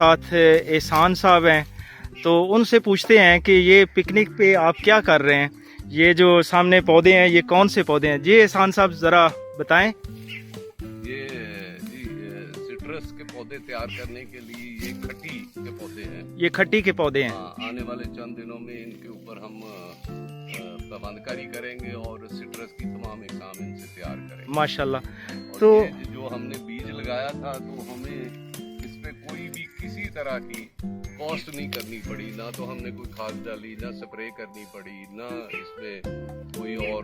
साथ एहसान साहब हैं, तो उनसे पूछते हैं कि ये पिकनिक पे आप क्या कर रहे हैं, ये जो सामने पौधे हैं ये कौन से पौधे हैं जी? एहसान साहब ज़रा बताएं। ये जी सिट्रस के पौधे तैयार करने के लिए ये खट्टी के पौधे हैं। ये खट्टी के पौधे हैं। हाँ, आने वाले चंद दिनों में इनके ऊपर हम प्रबंधकारी करेंगे और सिट्रस की तमाम इकसाम इनसे तैयार करेंगे माशाल्लाह। तो जो हमने बीज लगाया था तो हमें इस पे कोई भी किसी तरह की कॉस्ट नहीं करनी पड़ी, ना तो हमने कोई खाद डाली, ना स्प्रे करनी पड़ी, ना इसमें कोई और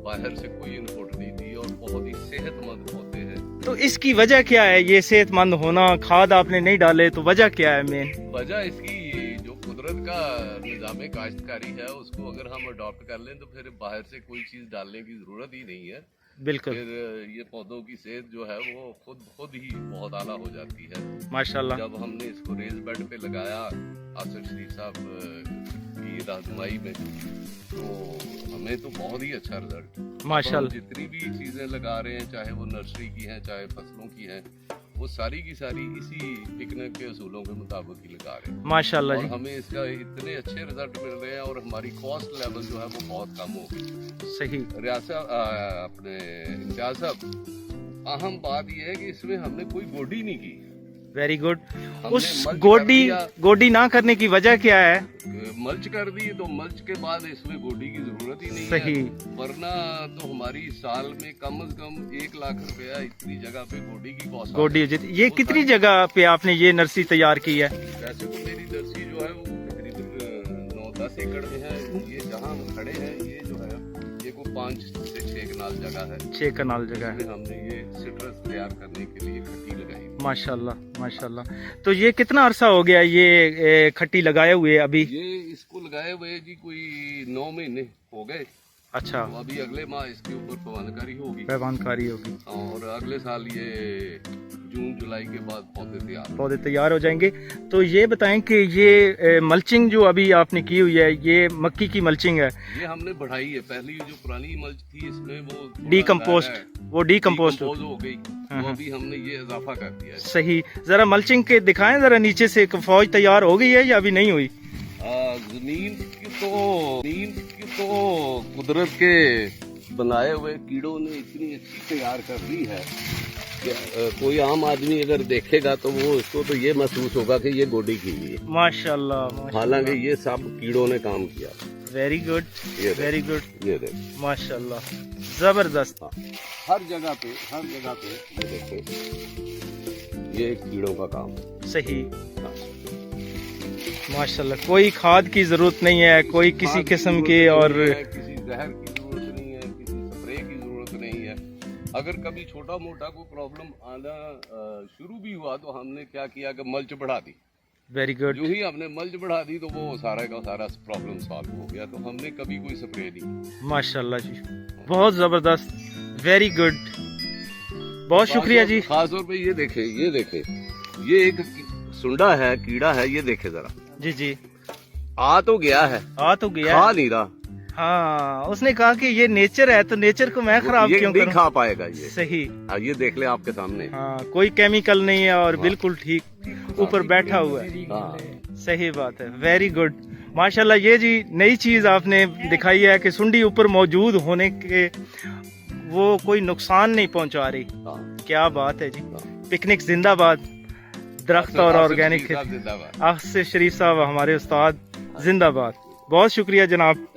बाहर से कोई इनपुट नहीं दी, और बहुत ही सेहतमंद पौधे हैं। तो इसकी वजह क्या है, ये सेहतमंद होना? खाद आपने नहीं डाले तो वजह क्या है मेन? वजह इसकी जो कुदरत का निज़ाम काश्तकारी है उसको अगर हम अडॉप्ट कर लें तो फिर बाहर से कोई चीज़ डालने की ज़रूरत ही नहीं है। बिल्कुल। फिर ये पौधों की सेहत जो है वो खुद ही बहुत आला हो जाती है माशाल्लाह। जब हमने इसको रेज बेड पे लगाया आसिफ शरीफ साहब की रहनुमाई में, तो हमें तो बहुत ही अच्छा रिजल्ट माशाल्लाह। जितनी भी चीजें लगा रहे हैं, चाहे वो नर्सरी की हैं चाहे फसलों की हैं, वो सारी की सारी इसी पिकनिक के असूलों के मुताबिक ही लगा रहे हैं माशाल्लाह और जी। हमें इसका इतने अच्छे रिजल्ट मिल रहे हैं और हमारी कॉस्ट लेवल जो है वो बहुत कम हो गई। सही। रियासत अपने इम्तियाज साहब, अहम बात यह है कि इसमें हमने कोई गोडी नहीं की। Very good. हमने उस मल्च गोडी ना करने की वजह क्या है? मल्च कर दी तो मल्च के बाद इसमें गोडी की जरूरत ही नहीं सही। है, वरना तो हमारी साल में कम से कम 1 लाख रुपया इतनी जगह पे गोडी की कॉस्ट। गोडी ये कितनी जगह पे आपने ये नर्सरी तैयार की है? वैसे तो मेरी नर्सरी जो है वो तकरीबन 9-10 एकड़ में है। ये जहाँ हम खड़े हैं ये जो है ये को 5 से 6 कनाल जगह है। 6 कनाल जगह है। हमने ये सिट्रस तैयार करने के लिए खट्टी लगाई। माशाल्लाह माशाल्लाह। तो ये कितना अरसा हो गया ये खट्टी लगाए हुए? अभी ये इसको लगाए हुए जी कोई 9 महीने हो गए। अच्छा। तो अभी अगले माह इसके ऊपर पैमानकारी होगी। पैमानकारी होगी और अगले साल ये जून जुलाई के बाद पौधे तैयार हो जाएंगे। तो ये बताएं कि ये मल्चिंग जो अभी आपने की हुई है ये मक्की की मल्चिंग है? ये हमने बढ़ाई है। पहली जो पुरानी मल्च थी इसमें वो डीकम्पोस्ट हो गई, तो अभी हमने ये इजाफा कर दिया है। सही। जरा मल्चिंग के दिखाएं जरा, नीचे से फौज तैयार हो गई है या अभी नहीं हुई? जमीन की तो कुदरत के बनाए हुए कीड़ों ने इतनी अच्छी तैयार कर दी है कि कोई आम आदमी अगर देखेगा तो वो इसको तो ये महसूस होगा कि ये गोडी की हुई है। माशाल्लाह। हालांकि ये सब कीड़ों ने काम किया। Very good, very good. ये देख माशाल्लाह, जबरदस्त। हर जगह पे ये देखें, ये कीड़ों का काम। सही। माशाल्लाह, कोई खाद की जरूरत नहीं है, कोई किसी किस्म के और किसी जहर की जरूरत नहीं है, किसी स्प्रे की जरूरत नहीं है। अगर कभी छोटा मोटा कोई प्रॉब्लम आना शुरू भी हुआ तो हमने क्या किया कि मल्च बढ़ा दी। Very good. जो ही हमने मल्च बढ़ा दी तो वो सारा का सारा प्रॉब्लम सॉल्व हो गया। तो हमने कभी कोई स्प्रे नहीं। माशाल्लाह जी, बहुत जबरदस्त, वेरी गुड, बहुत शुक्रिया जी। खास तौर पे ये देखे ये एक सुंडा है, कीड़ा है, ये देखे जरा। जी जी। आ तो गया है, खा नहीं रहा। हाँ, उसने कहा कि ये नेचर है तो नेचर को मैं खराब क्यों करूं? खा पाएगा ये। सही। ये देख ले आपके सामने। हाँ, कोई केमिकल नहीं है और बिल्कुल ठीक ऊपर बैठा हुआ है। सही बात है, वेरी गुड। माशाल्लाह, ये जी नई चीज आपने दिखाई है कि सुंडी ऊपर मौजूद होने के वो कोई नुकसान नहीं पहुंचा रही। क्या बात है जी। पिकनिक जिंदाबाद, दरख्त और ऑर्गेनिक। आसिफ शरीफ साहब हमारे उस्ताद, जिंदाबाद। बहुत शुक्रिया जनाब।